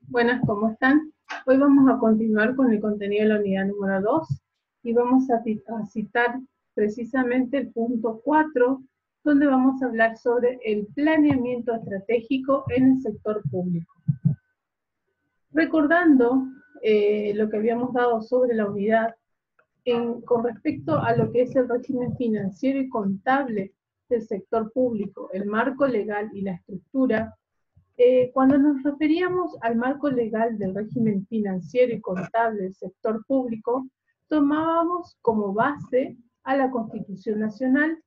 Buenas, ¿cómo están? Hoy vamos a continuar con el contenido de la unidad número 2 y vamos a citar precisamente el punto 4, donde vamos a hablar sobre el planeamiento estratégico en el sector público. Recordando lo que habíamos dado sobre la unidad con respecto a lo que es el régimen financiero y contable del sector público, el marco legal y la estructura. Cuando nos referíamos al marco legal del régimen financiero y contable del sector público, tomábamos como base a la Constitución Nacional,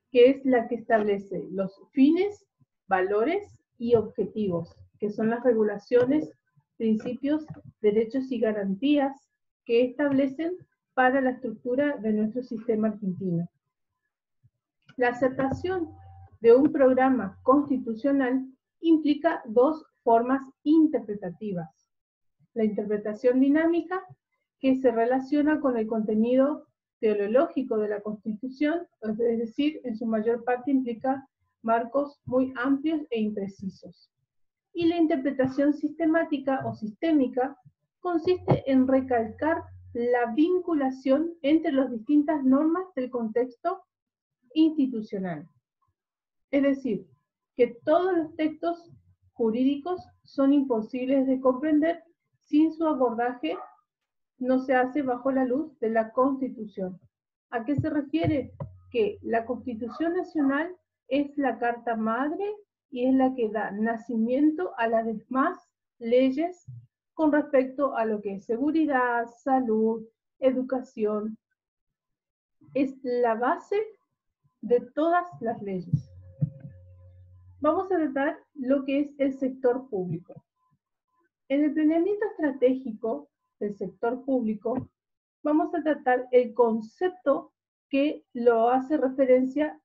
que es la que establece los fines, valores y objetivos, que son las regulaciones, principios, derechos y garantías que establecen para la estructura de nuestro sistema argentino. La aceptación de un programa constitucional implica dos formas interpretativas. La interpretación dinámica, que se relaciona con el contenido teológico de la Constitución, es decir, en su mayor parte implica marcos muy amplios e imprecisos. Y la interpretación sistemática o sistémica consiste en recalcar la vinculación entre las distintas normas del contexto institucional. Es decir, que todos los textos jurídicos son imposibles de comprender sin su abordaje no se hace bajo la luz de la Constitución. ¿A qué se refiere? Que la Constitución Nacional es la carta madre y es la que da nacimiento a las demás leyes con respecto a lo que es seguridad, salud, educación. Es la base de todas las leyes. Vamos a tratar lo que es el sector público. En el planeamiento estratégico del sector público, vamos a tratar el concepto que lo hace referencia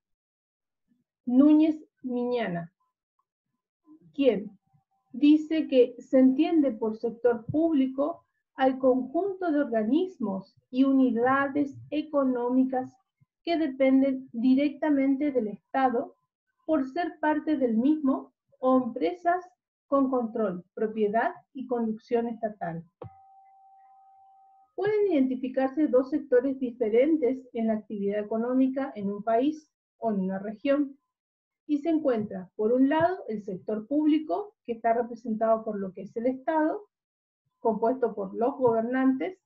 Núñez Miñana, quien dice que se entiende por sector público al conjunto de organismos y unidades económicas que dependen directamente del Estado por ser parte del mismo o empresas con control, propiedad y conducción estatal. Pueden identificarse dos sectores diferentes en la actividad económica en un país o en una región. Y se encuentra, por un lado, el sector público, que está representado por lo que es el Estado, compuesto por los gobernantes,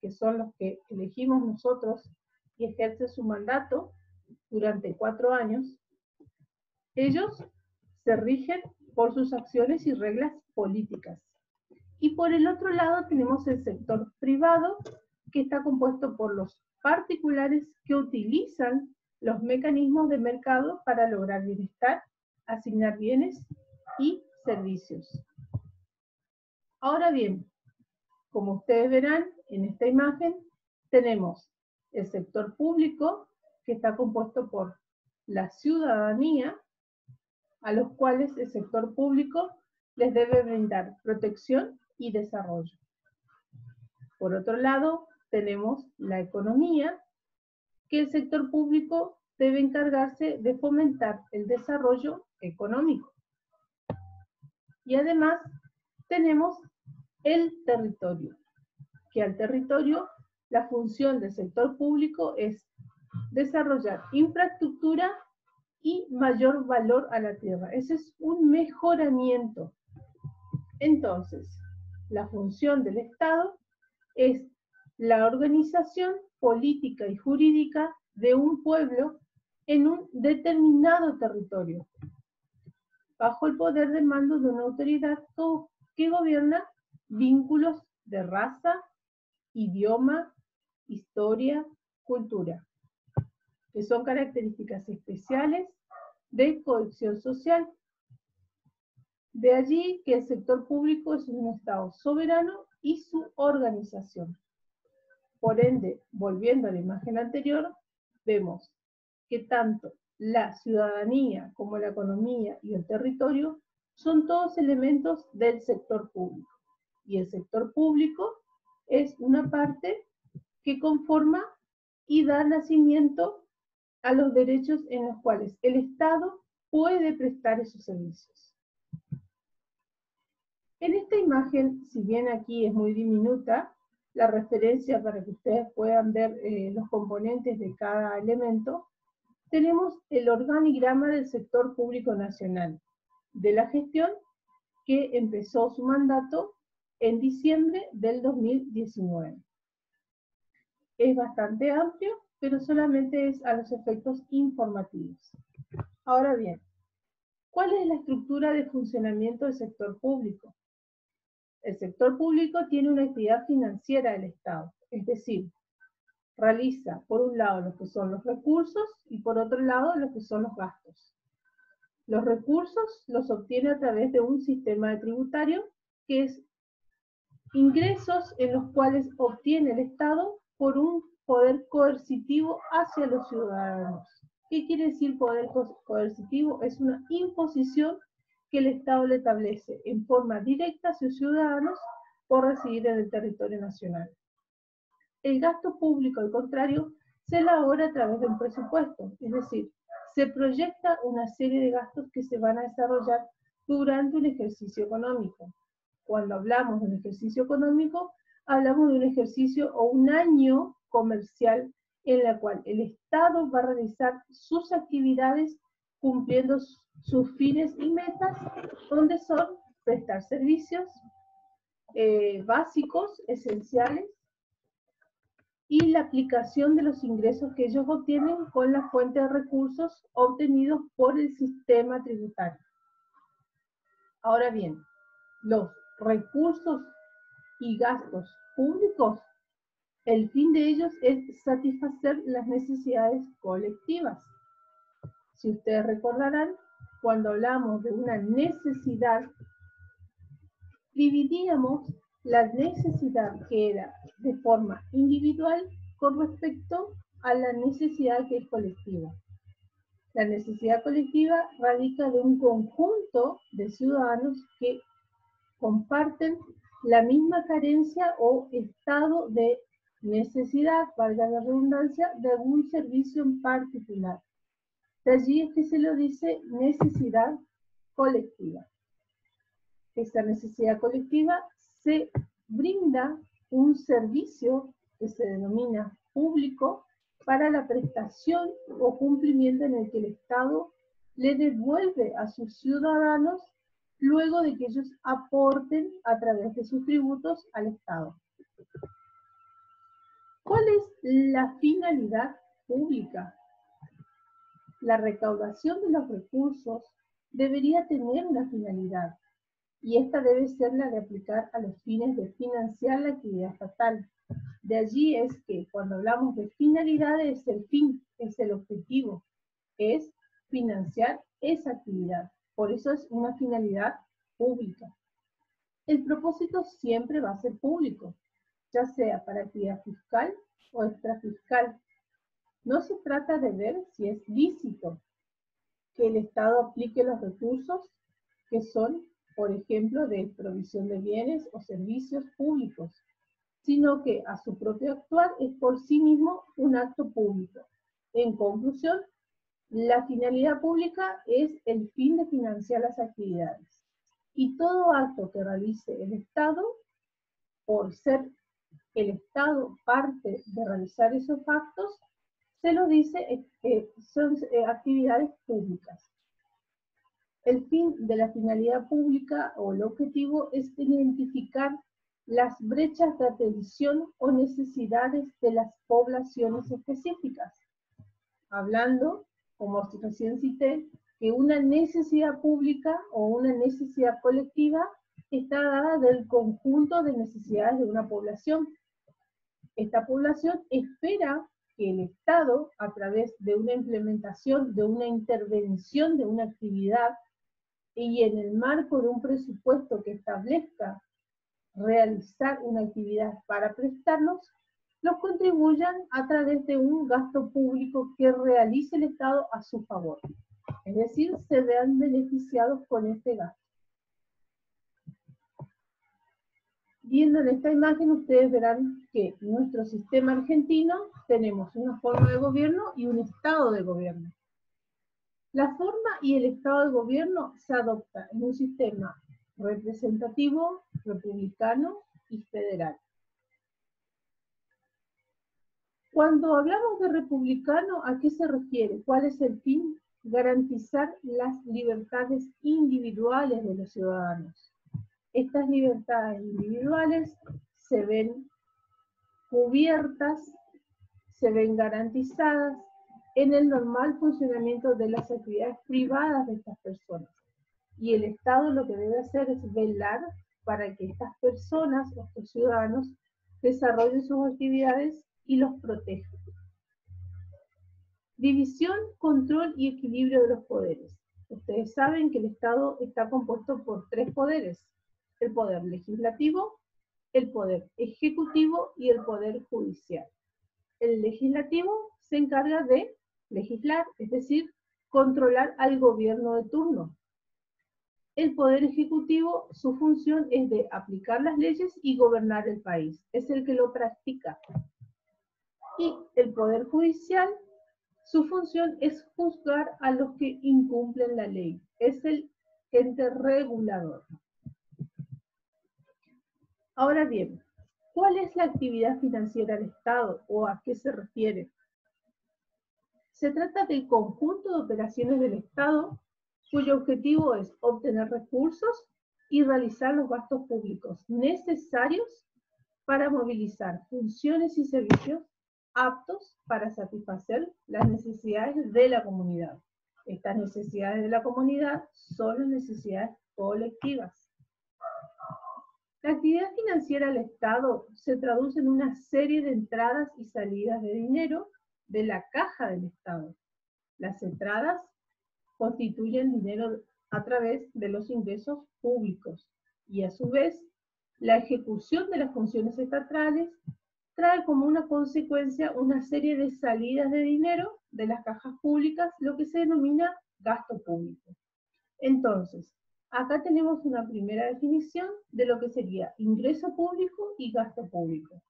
que son los que elegimos nosotros y ejerce su mandato durante 4 años. Ellos se rigen por sus acciones y reglas políticas. Y por el otro lado tenemos el sector privado, que está compuesto por los particulares que utilizan los mecanismos de mercado para lograr bienestar, asignar bienes y servicios. Ahora bien, como ustedes verán en esta imagen, tenemos el sector público, que está compuesto por la ciudadanía, a los cuales el sector público les debe brindar protección y desarrollo. Por otro lado, tenemos la economía, que el sector público debe encargarse de fomentar el desarrollo económico. Y además tenemos el territorio, que al territorio la función del sector público es desarrollar infraestructura y mayor valor a la tierra. Ese es un mejoramiento. Entonces, la función del Estado es la organización política y jurídica de un pueblo en un determinado territorio, bajo el poder de mando de una autoridad que gobierna vínculos de raza, idioma, historia, cultura, que son características especiales de cohesión social. De allí que el sector público es un Estado soberano y su organización. Por ende, volviendo a la imagen anterior, vemos que tanto la ciudadanía como la economía y el territorio son todos elementos del sector público. Y el sector público es una parte que conforma y da nacimiento a los derechos en los cuales el Estado puede prestar esos servicios. En esta imagen, si bien aquí es muy diminuta, la referencia para que ustedes puedan ver los componentes de cada elemento, tenemos el organigrama del sector público nacional de la gestión que empezó su mandato en diciembre del 2019. Es bastante amplio, pero solamente es a los efectos informativos. Ahora bien, ¿cuál es la estructura de funcionamiento del sector público? El sector público tiene una actividad financiera del Estado, es decir, realiza por un lado lo que son los recursos y por otro lado lo que son los gastos. Los recursos los obtiene a través de un sistema tributario que es ingresos en los cuales obtiene el Estado por un poder coercitivo hacia los ciudadanos. ¿Qué quiere decir poder coercitivo? Es una imposición que el Estado le establece en forma directa a sus ciudadanos por residir en el territorio nacional. El gasto público, al contrario, se elabora a través de un presupuesto, es decir, se proyecta una serie de gastos que se van a desarrollar durante un ejercicio económico. Cuando hablamos de un ejercicio económico, hablamos de un ejercicio o un año comercial en la cual el Estado va a realizar sus actividades cumpliendo sus fines y metas, donde son prestar servicios básicos, esenciales, y la aplicación de los ingresos que ellos obtienen con la fuente de recursos obtenidos por el sistema tributario. Ahora bien, los recursos y gastos públicos, el fin de ellos es satisfacer las necesidades colectivas. Si ustedes recordarán, cuando hablamos de una necesidad, dividíamos la necesidad que era de forma individual con respecto a la necesidad que es colectiva. La necesidad colectiva radica de un conjunto de ciudadanos que comparten la misma carencia o estado de necesidad, valga la redundancia, de algún servicio en particular. De allí es que se lo dice necesidad colectiva. Esta necesidad colectiva se brinda un servicio que se denomina público para la prestación o cumplimiento en el que el Estado le devuelve a sus ciudadanos luego de que ellos aporten a través de sus tributos al Estado. ¿Cuál es la finalidad pública? La recaudación de los recursos debería tener una finalidad, y esta debe ser la de aplicar a los fines de financiar la actividad estatal. De allí es que cuando hablamos de finalidad es el fin, es el objetivo, es financiar esa actividad. Por eso es una finalidad pública. El propósito siempre va a ser público, ya sea para actividad fiscal o extrafiscal. No se trata de ver si es lícito que el Estado aplique los recursos que son, por ejemplo, de provisión de bienes o servicios públicos, sino que a su propio actuar es por sí mismo un acto público. En conclusión, la finalidad pública es el fin de financiar las actividades. Y todo acto que realice el Estado, por ser el Estado parte de realizar esos actos, se lo dice son actividades públicas. El fin de la finalidad pública o el objetivo es identificar las brechas de atención o necesidades de las poblaciones específicas. Hablando, como recién cité, que una necesidad pública o una necesidad colectiva está dada del conjunto de necesidades de una población. Esta población espera que el Estado, a través de una implementación, de una intervención, de una actividad, y en el marco de un presupuesto que establezca realizar una actividad para prestarlos, los contribuyan a través de un gasto público que realice el Estado a su favor. Es decir, se vean beneficiados con este gasto. Viendo en esta imagen, ustedes verán que en nuestro sistema argentino tenemos una forma de gobierno y un estado de gobierno. La forma y el estado de gobierno se adopta en un sistema representativo, republicano y federal. Cuando hablamos de republicano, ¿a qué se refiere? ¿Cuál es el fin? Garantizar las libertades individuales de los ciudadanos. Estas libertades individuales se ven cubiertas, se ven garantizadas en el normal funcionamiento de las actividades privadas de estas personas. Y el Estado lo que debe hacer es velar para que estas personas, estos ciudadanos, desarrollen sus actividades y los proteja. División, control y equilibrio de los poderes. Ustedes saben que el Estado está compuesto por 3 poderes: el poder legislativo, el poder ejecutivo y el poder judicial. El legislativo se encarga de legislar, es decir, controlar al gobierno de turno. El poder ejecutivo, su función es de aplicar las leyes y gobernar el país, es el que lo practica. Y el poder judicial, su función es juzgar a los que incumplen la ley, es el ente regulador. Ahora bien, ¿cuál es la actividad financiera del Estado o a qué se refiere? Se trata del conjunto de operaciones del Estado cuyo objetivo es obtener recursos y realizar los gastos públicos necesarios para movilizar funciones y servicios aptos para satisfacer las necesidades de la comunidad. Estas necesidades de la comunidad son las necesidades colectivas. La actividad financiera del Estado se traduce en una serie de entradas y salidas de dinero de la caja del Estado. Las entradas constituyen dinero a través de los ingresos públicos y a su vez la ejecución de las funciones estatales trae como una consecuencia una serie de salidas de dinero de las cajas públicas, lo que se denomina gasto público. Entonces, acá tenemos una primera definición de lo que sería ingreso público y gasto público.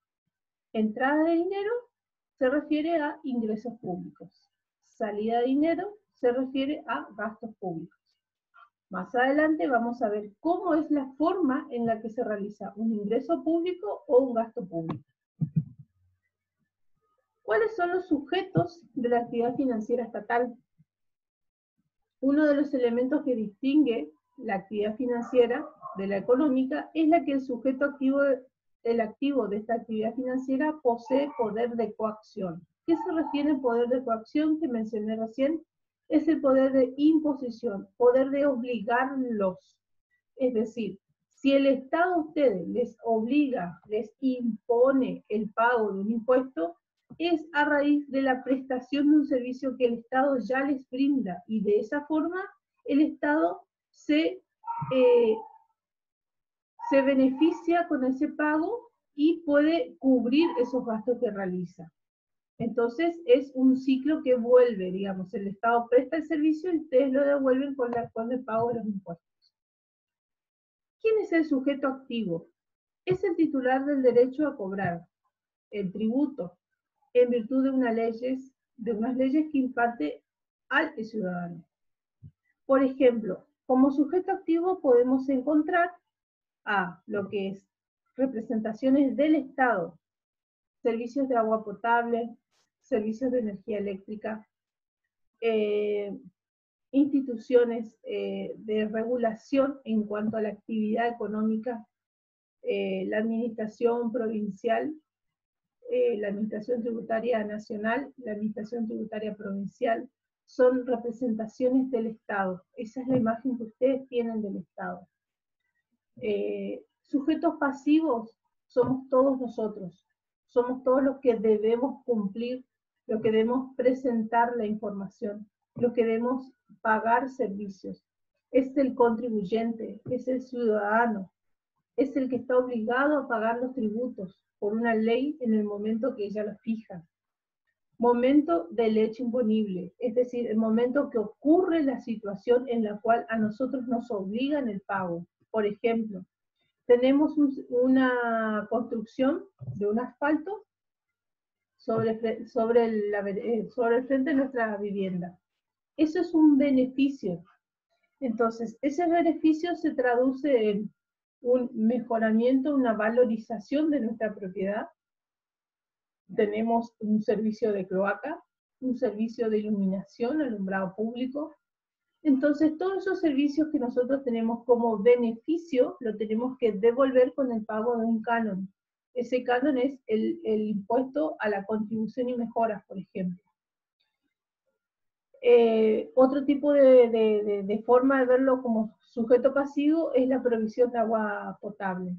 Entrada de dinero se refiere a ingresos públicos. Salida de dinero se refiere a gastos públicos. Más adelante vamos a ver cómo es la forma en la que se realiza un ingreso público o un gasto público. ¿Cuáles son los sujetos de la actividad financiera estatal? Uno de los elementos que distingue la actividad financiera de la económica es la que el sujeto activo, el activo de esta actividad financiera posee poder de coacción. ¿Qué se refiere al poder de coacción que mencioné recién? Es el poder de imposición, poder de obligarlos. Es decir, si el Estado a ustedes les obliga, les impone el pago de un impuesto, es a raíz de la prestación de un servicio que el Estado ya les brinda, y de esa forma el Estado se beneficia con ese pago y puede cubrir esos gastos que realiza. Entonces es un ciclo que vuelve, digamos, el Estado presta el servicio y ustedes lo devuelven con el pago de los impuestos. ¿Quién es el sujeto activo? Es el titular del derecho a cobrar el tributo en virtud de unas leyes que imparte al ciudadano. Por ejemplo, como sujeto activo podemos encontrar a lo que es representaciones del Estado, servicios de agua potable, servicios de energía eléctrica, instituciones de regulación en cuanto a la actividad económica, la administración provincial, la administración tributaria nacional, la administración tributaria provincial, son representaciones del Estado. Esa es la imagen que ustedes tienen del Estado. Sujetos pasivos somos todos nosotros, somos todos los que debemos cumplir, los que debemos presentar la información, los que debemos pagar servicios. Es el contribuyente, es el ciudadano, es el que está obligado a pagar los tributos por una ley en el momento que ella los fija. Momento del hecho imponible, es decir, el momento que ocurre la situación en la cual a nosotros nos obligan el pago. Por ejemplo, tenemos una construcción de un asfalto sobre el frente de nuestra vivienda. Eso es un beneficio. Entonces, ese beneficio se traduce en un mejoramiento, una valorización de nuestra propiedad. Tenemos un servicio de cloaca, un servicio de iluminación, alumbrado público. Entonces, todos esos servicios que nosotros tenemos como beneficio, lo tenemos que devolver con el pago de un canon. Ese canon es el impuesto a la contribución y mejoras, por ejemplo. Otro tipo de forma de verlo como sujeto pasivo es la provisión de agua potable.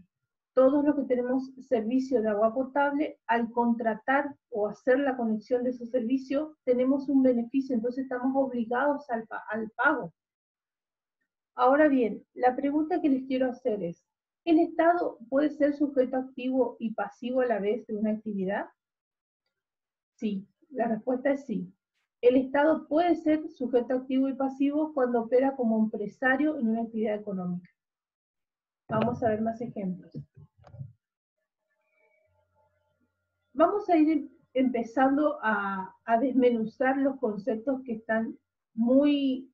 Todos los que tenemos servicio de agua potable, al contratar o hacer la conexión de ese servicio, tenemos un beneficio, entonces estamos obligados al pago. Ahora bien, la pregunta que les quiero hacer es, ¿el Estado puede ser sujeto activo y pasivo a la vez de una actividad? Sí, la respuesta es sí. El Estado puede ser sujeto activo y pasivo cuando opera como empresario en una actividad económica. Vamos a ver más ejemplos. Vamos a ir empezando a desmenuzar los conceptos que están muy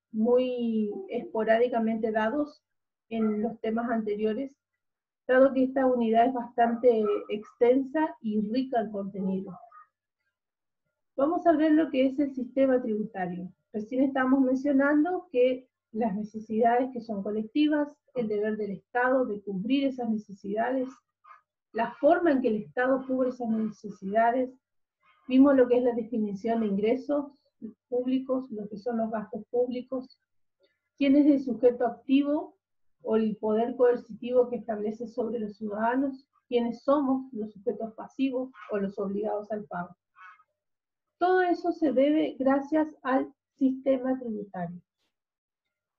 esporádicamente dados en los temas anteriores, dado que esta unidad es bastante extensa y rica en contenido. Vamos a ver lo que es el sistema tributario. Recién estábamos mencionando que las necesidades que son colectivas, el deber del Estado de cubrir esas necesidades, la forma en que el Estado cubre esas necesidades. Vimos lo que es la definición de ingresos públicos, lo que son los gastos públicos, quién es el sujeto activo o el poder coercitivo que establece sobre los ciudadanos, quiénes somos los sujetos pasivos o los obligados al pago. Todo eso se debe gracias al sistema tributario.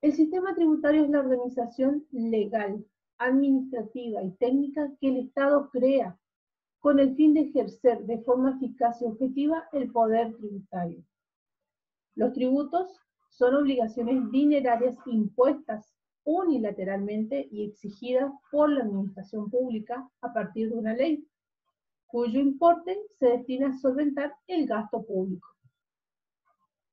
El sistema tributario es la organización legal, administrativa y técnica que el Estado crea con el fin de ejercer de forma eficaz y objetiva el poder tributario. Los tributos son obligaciones dinerarias impuestas unilateralmente y exigidas por la administración pública a partir de una ley, cuyo importe se destina a solventar el gasto público.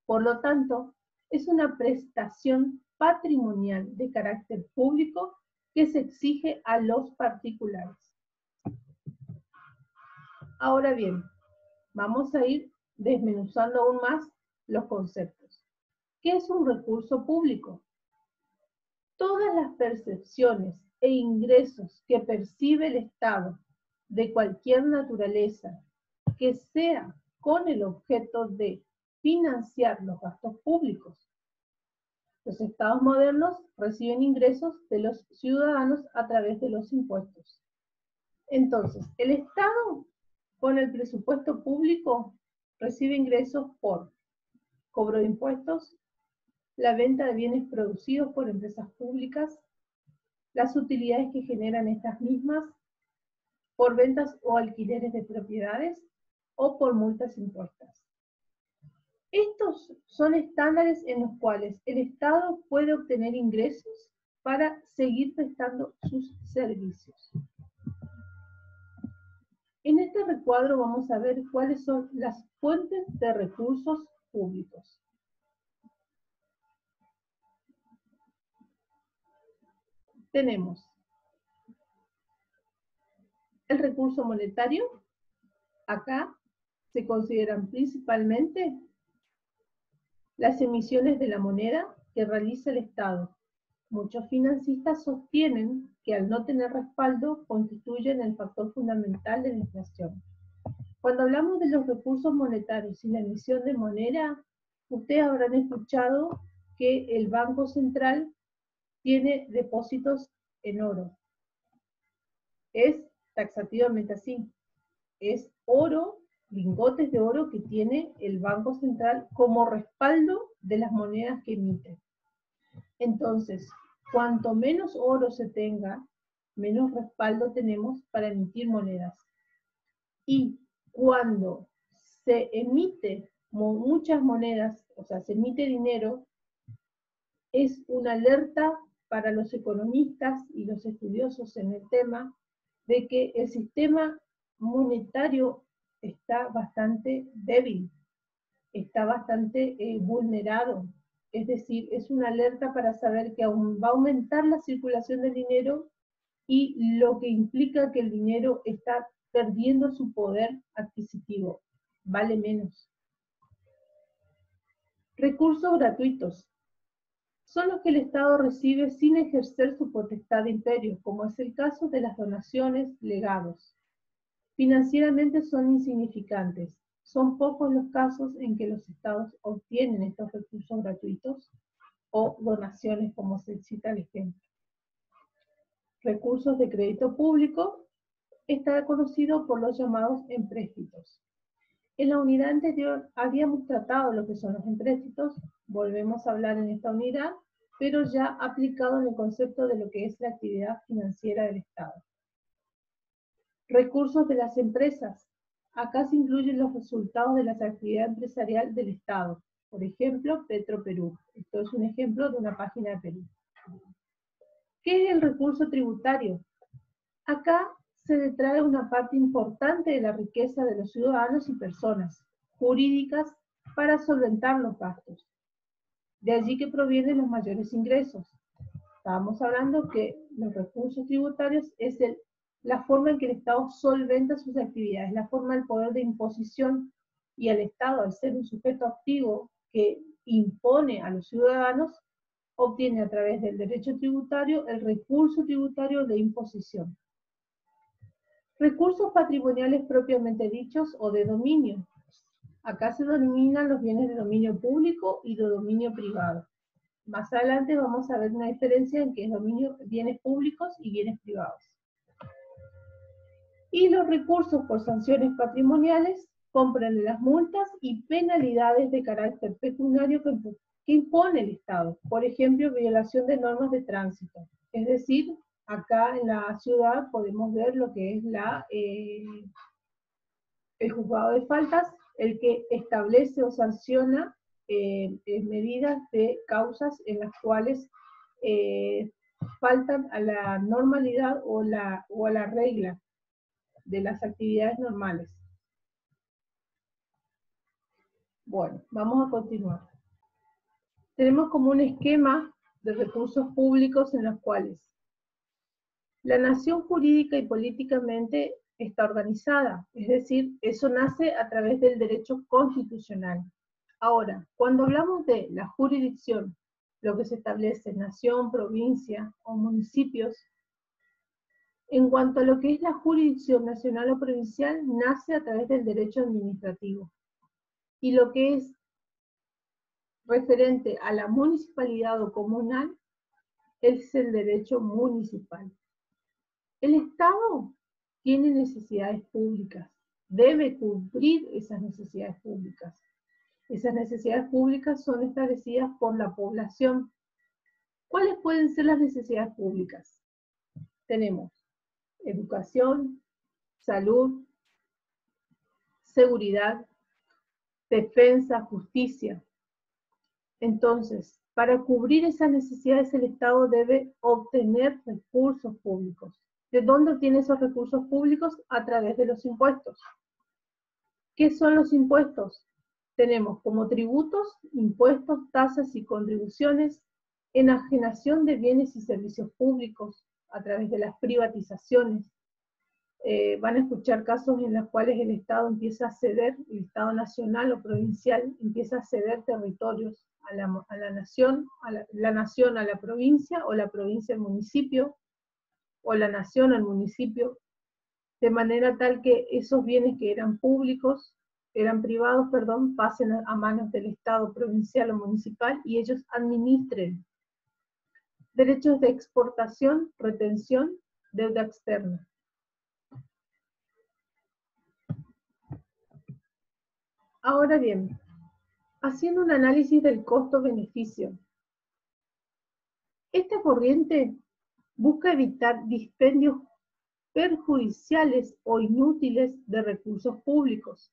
Por lo tanto, es una prestación patrimonial de carácter público que se exige a los particulares. Ahora bien, vamos a ir desmenuzando aún más los conceptos. ¿Qué es un recurso público? Todas las percepciones e ingresos que percibe el Estado de cualquier naturaleza que sea con el objeto de financiar los gastos públicos. Los estados modernos reciben ingresos de los ciudadanos a través de los impuestos. Entonces, el Estado, con el presupuesto público, recibe ingresos por cobro de impuestos, la venta de bienes producidos por empresas públicas, las utilidades que generan estas mismas, por ventas o alquileres de propiedades, o por multas impuestas. Estos son estándares en los cuales el Estado puede obtener ingresos para seguir prestando sus servicios. En este recuadro vamos a ver cuáles son las fuentes de recursos públicos. Tenemos el recurso monetario. Acá se consideran principalmente las emisiones de la moneda que realiza el Estado. Muchos financistas sostienen que al no tener respaldo constituyen el factor fundamental de la inflación. Cuando hablamos de los recursos monetarios y la emisión de moneda, ustedes habrán escuchado que el Banco Central tiene depósitos en oro. Es taxativamente así. Es oro, lingotes de oro que tiene el Banco Central como respaldo de las monedas que emite. Entonces, cuanto menos oro se tenga, menos respaldo tenemos para emitir monedas. Y cuando se emite muchas monedas, o sea, se emite dinero, es una alerta para los economistas y los estudiosos en el tema de que el sistema monetario está bastante débil, está bastante vulnerado. Es decir, es una alerta para saber que aún va a aumentar la circulación del dinero y lo que implica que el dinero está perdiendo su poder adquisitivo, vale menos. Recursos gratuitos. Son los que el Estado recibe sin ejercer su potestad de imperio, como es el caso de las donaciones, legados. Financieramente son insignificantes. Son pocos los casos en que los estados obtienen estos recursos gratuitos o donaciones, como se cita el ejemplo. Recursos de crédito público está conocido por los llamados empréstitos. En la unidad anterior habíamos tratado lo que son los empréstitos, volvemos a hablar en esta unidad, pero ya aplicado en el concepto de lo que es la actividad financiera del Estado. Recursos de las empresas. Acá se incluyen los resultados de la actividad empresarial del Estado. Por ejemplo, Petroperú. Esto es un ejemplo de una página de Perú. ¿Qué es el recurso tributario? Acá se detrae una parte importante de la riqueza de los ciudadanos y personas jurídicas para solventar los gastos. De allí que provienen los mayores ingresos. Estábamos hablando que los recursos tributarios es la forma en que el Estado solventa sus actividades, la forma del poder de imposición, y el Estado, al ser un sujeto activo que impone a los ciudadanos, obtiene a través del derecho tributario el recurso tributario de imposición. Recursos patrimoniales propiamente dichos o de dominio. Acá se denominan los bienes de dominio público y de dominio privado. Más adelante vamos a ver una diferencia en que es bienes públicos y bienes privados. Y los recursos por sanciones patrimoniales comprenden las multas y penalidades de carácter pecuniario que impone el Estado. Por ejemplo, violación de normas de tránsito. Es decir, acá en la ciudad podemos ver lo que es el juzgado de faltas, el que establece o sanciona medidas de causas en las cuales faltan a la normalidad o a la regla de las actividades normales. Bueno, vamos a continuar. Tenemos como un esquema de recursos públicos en los cuales la nación jurídica y políticamente está organizada, es decir, eso nace a través del derecho constitucional. Ahora, cuando hablamos de la jurisdicción, lo que se establece nación, provincia o municipios, en cuanto a lo que es la jurisdicción nacional o provincial, nace a través del derecho administrativo. Y lo que es referente a la municipalidad o comunal es el derecho municipal. El Estado tiene necesidades públicas, debe cubrir esas necesidades públicas. Esas necesidades públicas son establecidas por la población. ¿Cuáles pueden ser las necesidades públicas? Tenemos educación, salud, seguridad, defensa, justicia. Entonces, para cubrir esas necesidades el Estado debe obtener recursos públicos. ¿De dónde obtiene esos recursos públicos? A través de los impuestos. ¿Qué son los impuestos? Tenemos como tributos, impuestos, tasas y contribuciones, enajenación de bienes y servicios públicos a través de las privatizaciones. Van a escuchar casos en los cuales el Estado empieza a ceder, el Estado nacional o provincial empieza a ceder territorios a la nación, la nación a la provincia, o la provincia al municipio, o la nación al municipio, de manera tal que esos bienes que eran públicos, eran privados, perdón, pasen a manos del Estado provincial o municipal y ellos administren. Derechos de exportación, retención, deuda externa. Ahora bien, haciendo un análisis del costo-beneficio, esta corriente busca evitar dispendios perjudiciales o inútiles de recursos públicos.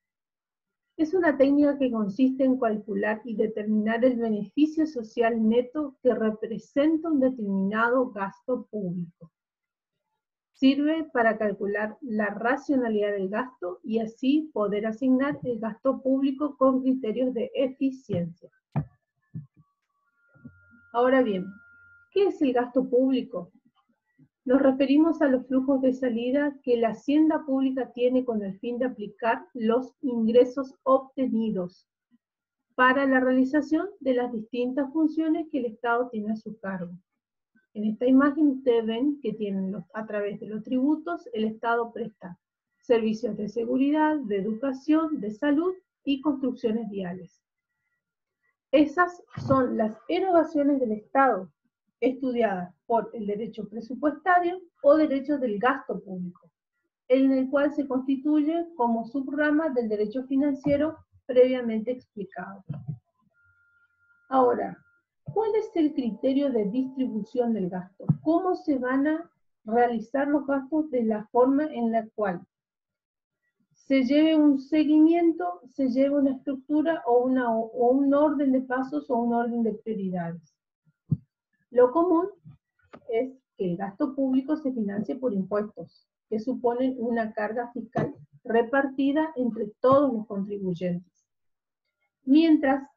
Es una técnica que consiste en calcular y determinar el beneficio social neto que representa un determinado gasto público. Sirve para calcular la racionalidad del gasto y así poder asignar el gasto público con criterios de eficiencia. Ahora bien, ¿qué es el gasto público? Nos referimos a los flujos de salida que la hacienda pública tiene con el fin de aplicar los ingresos obtenidos para la realización de las distintas funciones que el Estado tiene a su cargo. En esta imagen ustedes ven que a través de los tributos el Estado presta servicios de seguridad, de educación, de salud y construcciones viales. Esas son las erogaciones del Estado estudiadas por el derecho presupuestario o derecho del gasto público, en el cual se constituye como subrama del derecho financiero previamente explicado. Ahora, ¿cuál es el criterio de distribución del gasto? ¿Cómo se van a realizar los gastos de la forma en la cual se lleve un seguimiento, se lleve una estructura o un orden de pasos o un orden de prioridades? Lo común es que el gasto público se financie por impuestos, que suponen una carga fiscal repartida entre todos los contribuyentes. Mientras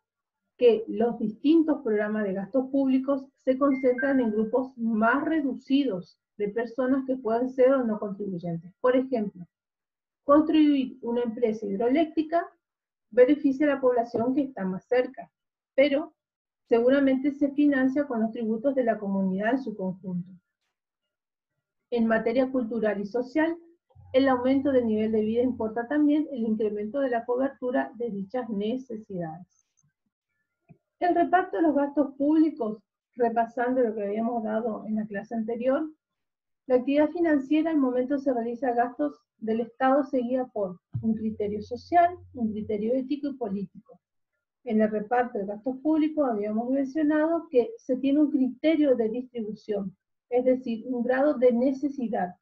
que los distintos programas de gastos públicos se concentran en grupos más reducidos de personas que pueden ser o no contribuyentes. Por ejemplo, construir una empresa hidroeléctrica beneficia a la población que está más cerca, pero seguramente se financia con los tributos de la comunidad en su conjunto. En materia cultural y social, el aumento del nivel de vida importa también el incremento de la cobertura de dichas necesidades. El reparto de los gastos públicos, repasando lo que habíamos dado en la clase anterior, la actividad financiera al momento se realiza gastos del Estado seguida por un criterio social, un criterio ético y político. En el reparto de gastos públicos habíamos mencionado que se tiene un criterio de distribución, es decir, un grado de necesidad,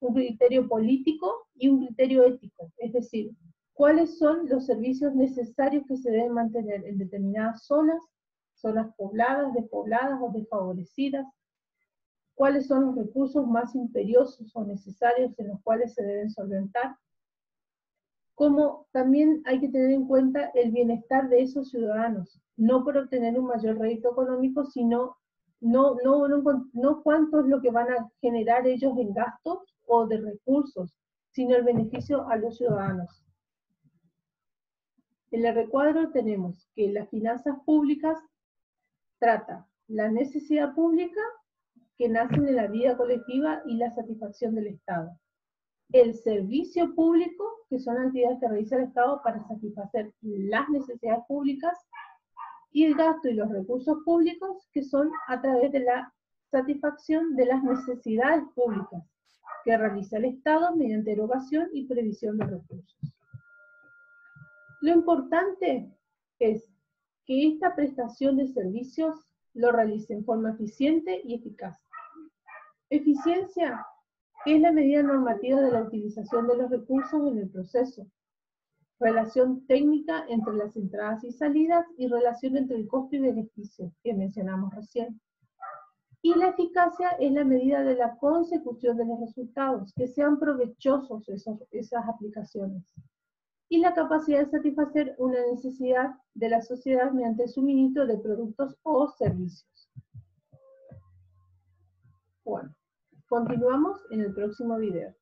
un criterio político y un criterio ético, es decir, cuáles son los servicios necesarios que se deben mantener en determinadas zonas, zonas pobladas, despobladas o desfavorecidas, cuáles son los recursos más imperiosos o necesarios en los cuales se deben solventar, como también hay que tener en cuenta el bienestar de esos ciudadanos, no por obtener un mayor rédito económico, sino no cuánto es lo que van a generar ellos en gastos o de recursos, sino el beneficio a los ciudadanos. En el recuadro tenemos que las finanzas públicas trata la necesidad pública que nace de la vida colectiva y la satisfacción del Estado. El servicio público, que son las actividades que realiza el Estado para satisfacer las necesidades públicas, y el gasto y los recursos públicos, que son a través de la satisfacción de las necesidades públicas, que realiza el Estado mediante erogación y previsión de recursos. Lo importante es que esta prestación de servicios lo realice en forma eficiente y eficaz. Eficiencia, que es la medida normativa de la utilización de los recursos en el proceso. Relación técnica entre las entradas y salidas y relación entre el costo y beneficio, que mencionamos recién. Y la eficacia es la medida de la consecución de los resultados, que sean provechosos esas aplicaciones. Y la capacidad de satisfacer una necesidad de la sociedad mediante el suministro de productos o servicios. Bueno, continuamos en el próximo video.